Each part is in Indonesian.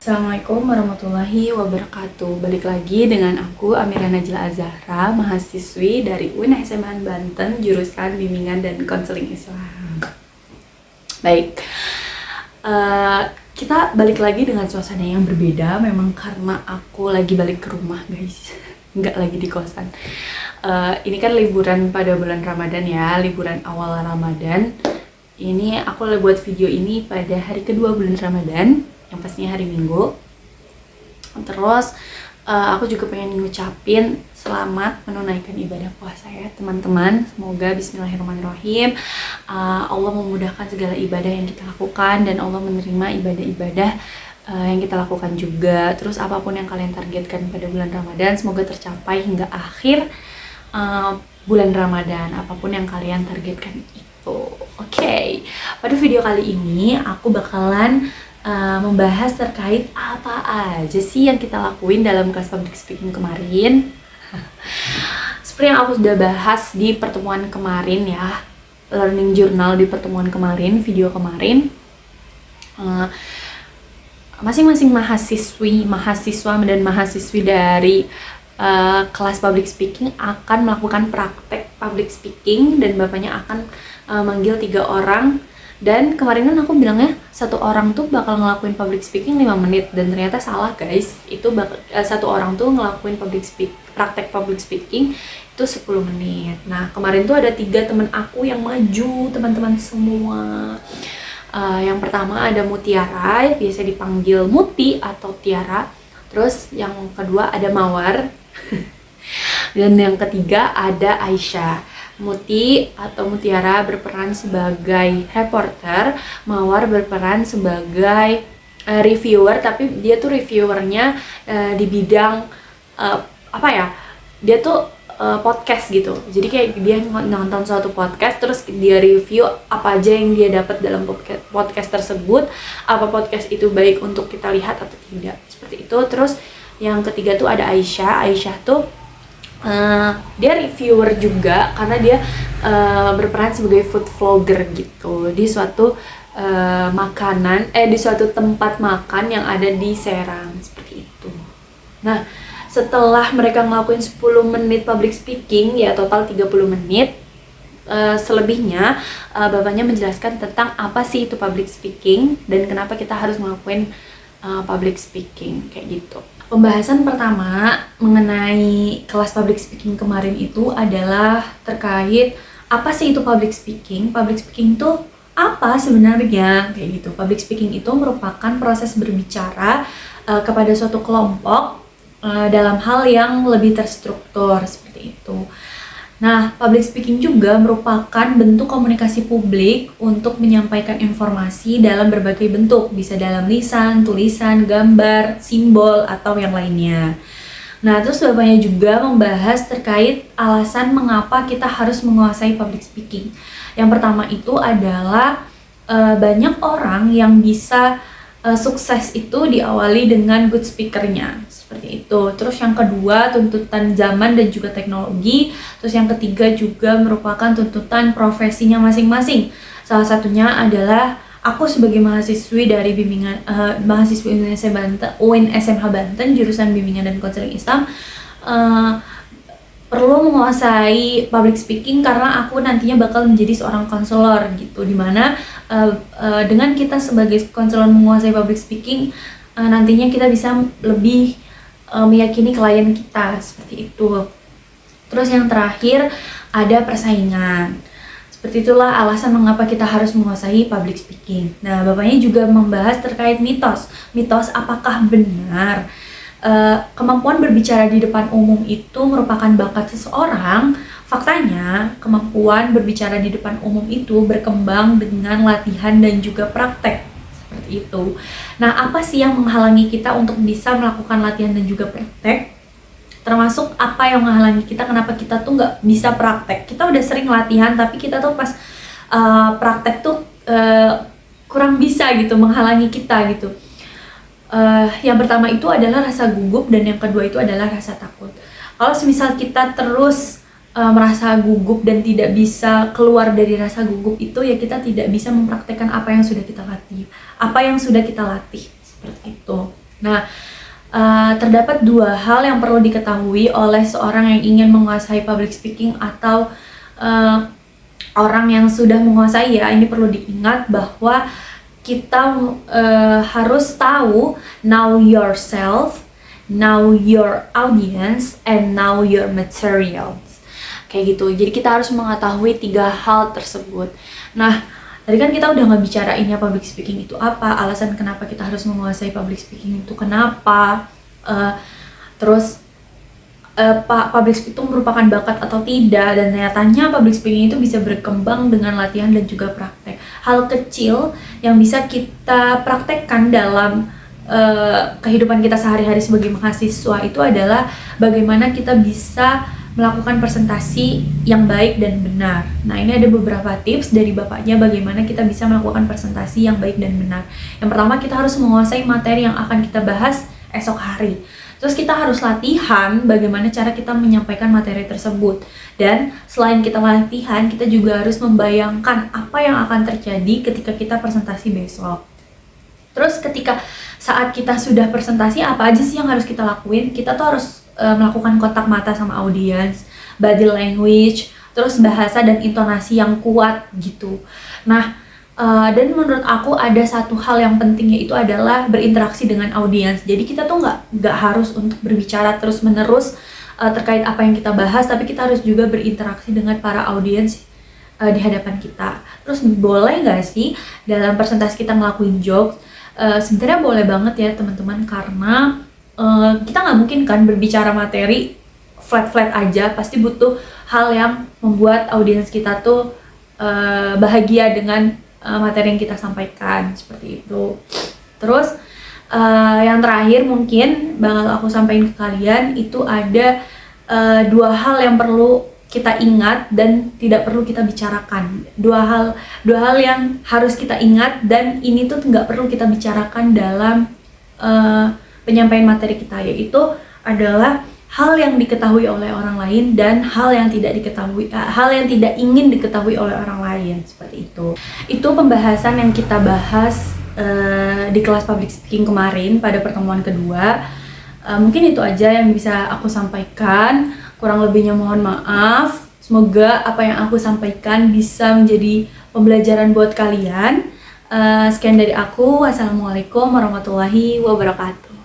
Assalamualaikum warahmatullahi wabarakatuh. Balik lagi dengan aku Amira Najla Azahra, mahasiswi dari UIN SMAN Banten, jurusan Bimbingan dan Konseling Islam. Baik, kita balik lagi dengan suasana yang berbeda. Memang karena aku lagi balik ke rumah, guys, nggak lagi di kosan. Ini kan liburan pada bulan Ramadan ya, liburan awal Ramadan. Ini aku buat video ini pada hari kedua bulan Ramadan, yang pastinya hari Minggu. Terus aku juga pengen ngucapin selamat menunaikan ibadah puasa ya teman-teman. Semoga bismillahirrahmanirrahim Allah memudahkan segala ibadah yang kita lakukan dan Allah menerima ibadah-ibadah yang kita lakukan juga. Terus apapun yang kalian targetkan pada bulan Ramadan semoga tercapai hingga akhir bulan Ramadan, apapun yang kalian targetkan itu. Oke. Pada video kali ini aku bakalan membahas terkait apa aja sih yang kita lakuin dalam kelas public speaking kemarin. Seperti yang aku sudah bahas di pertemuan kemarin ya, learning journal di pertemuan kemarin, video kemarin, masing-masing mahasiswa dan mahasiswi dari kelas public speaking akan melakukan praktek public speaking dan bapaknya akan manggil 3 orang. Dan kemarin kan aku bilangnya 1 orang tuh bakal ngelakuin public speaking 5 menit, dan ternyata salah guys. Itu 1 orang tuh ngelakuin praktek public speaking itu 10 menit. Nah kemarin tuh ada 3 temen aku yang maju, teman-teman semua. Yang pertama ada Mutiara, biasa dipanggil Muti atau Tiara. Terus yang kedua ada Mawar. Dan yang ketiga ada Aisyah. Muti atau Mutiara berperan sebagai reporter, Mawar berperan sebagai reviewer, tapi dia tuh reviewernya di bidang dia tuh podcast gitu. Jadi kayak dia nonton suatu podcast terus dia review apa aja yang dia dapat dalam podcast tersebut, apa podcast itu baik untuk kita lihat atau tidak, seperti itu. Terus yang ketiga tuh ada Aisyah. Aisyah tuh dia reviewer juga karena dia berperan sebagai food vlogger gitu di suatu di suatu tempat makan yang ada di Serang, seperti itu. Nah setelah mereka ngelakuin 10 menit public speaking ya, total 30 menit, selebihnya bapaknya menjelaskan tentang apa sih itu public speaking dan kenapa kita harus ngelakuin public speaking kayak gitu. Pembahasan pertama mengenai kelas public speaking kemarin itu adalah terkait apa sih itu public speaking. Public speaking itu apa sebenarnya kayak gitu. Public speaking itu merupakan proses berbicara kepada suatu kelompok dalam hal yang lebih terstruktur, seperti itu. Nah, public speaking juga merupakan bentuk komunikasi publik untuk menyampaikan informasi dalam berbagai bentuk, bisa dalam lisan, tulisan, gambar, simbol, atau yang lainnya. Nah, terus bapaknya juga membahas terkait alasan mengapa kita harus menguasai public speaking. Yang pertama itu adalah banyak orang yang bisa sukses itu diawali dengan good speakernya, seperti itu. Terus yang kedua tuntutan zaman dan juga teknologi. Terus yang ketiga juga merupakan tuntutan profesinya masing-masing. Salah satunya adalah aku sebagai mahasiswi dari mahasiswi UIN SMH Banten jurusan Bimbingan dan Konseling Islam, perlu menguasai public speaking karena aku nantinya bakal menjadi seorang konselor gitu, dimana dengan kita sebagai konselor menguasai public speaking, nantinya kita bisa lebih meyakini klien kita, seperti itu. Terus yang terakhir ada persaingan. Seperti itulah alasan mengapa kita harus menguasai public speaking. Nah, bapaknya juga membahas terkait mitos. Mitos apakah benar kemampuan berbicara di depan umum itu merupakan bakat seseorang? Faktanya, kemampuan berbicara di depan umum itu berkembang dengan latihan dan juga praktek, seperti itu. Nah, apa sih yang menghalangi kita untuk bisa melakukan latihan dan juga praktek? Termasuk apa yang menghalangi kita, kenapa kita tuh nggak bisa praktek? Kita udah sering latihan, tapi kita tuh pas praktek tuh kurang bisa gitu, menghalangi kita gitu. Yang pertama itu adalah rasa gugup dan yang kedua itu adalah rasa takut. Kalau semisal kita terus merasa gugup dan tidak bisa keluar dari rasa gugup itu, ya kita tidak bisa mempraktekkan apa yang sudah kita latih, seperti itu. Nah, terdapat dua hal yang perlu diketahui oleh seorang yang ingin menguasai public speaking atau orang yang sudah menguasai ya. Ini perlu diingat bahwa kita harus tahu know yourself, know your audience, and know your materials. Kayak gitu. Jadi kita harus mengetahui 3 hal tersebut. Nah, tadi kan kita udah ngebicarainnya public speaking itu apa, alasan kenapa kita harus menguasai public speaking itu kenapa, terus public speaking itu merupakan bakat atau tidak, dan nyatanya public speaking itu bisa berkembang dengan latihan dan juga praktek. Hal kecil yang bisa kita praktekkan dalam kehidupan kita sehari-hari sebagai mahasiswa itu adalah bagaimana kita bisa melakukan presentasi yang baik dan benar. Nah, ini ada beberapa tips dari bapaknya bagaimana kita bisa melakukan presentasi yang baik dan benar. Yang pertama, kita harus menguasai materi yang akan kita bahas esok hari. Terus kita harus latihan bagaimana cara kita menyampaikan materi tersebut. Dan selain kita latihan, kita juga harus membayangkan apa yang akan terjadi ketika kita presentasi besok. Terus ketika saat kita sudah presentasi, apa aja sih yang harus kita lakuin? Kita tuh harus melakukan kontak mata sama audiens, body language, terus bahasa dan intonasi yang kuat gitu. Nah, dan menurut aku ada satu hal yang pentingnya itu adalah berinteraksi dengan audiens. Jadi kita tuh nggak harus untuk berbicara terus menerus terkait apa yang kita bahas, tapi kita harus juga berinteraksi dengan para audiens di hadapan kita. Terus boleh nggak sih dalam presentasi kita ngelakuin jokes? Sebenarnya boleh banget ya teman-teman, karena kita nggak mungkin kan berbicara materi flat-flat aja, pasti butuh hal yang membuat audiens kita tuh bahagia dengan materi yang kita sampaikan, seperti itu. Terus yang terakhir mungkin bakal aku sampaikan ke kalian itu ada 2 hal yang perlu kita ingat dan tidak perlu kita bicarakan. Dua hal yang harus kita ingat dan ini tuh nggak perlu kita bicarakan dalam penyampaian materi kita, yaitu adalah hal yang diketahui oleh orang lain dan hal yang tidak ingin diketahui oleh orang lain, seperti itu. Itu pembahasan yang kita bahas di kelas public speaking kemarin pada pertemuan kedua. Mungkin itu aja yang bisa aku sampaikan. Kurang lebihnya mohon maaf. Semoga apa yang aku sampaikan bisa menjadi pembelajaran buat kalian. Sekian dari aku. Wassalamualaikum warahmatullahi wabarakatuh.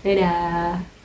Dadah.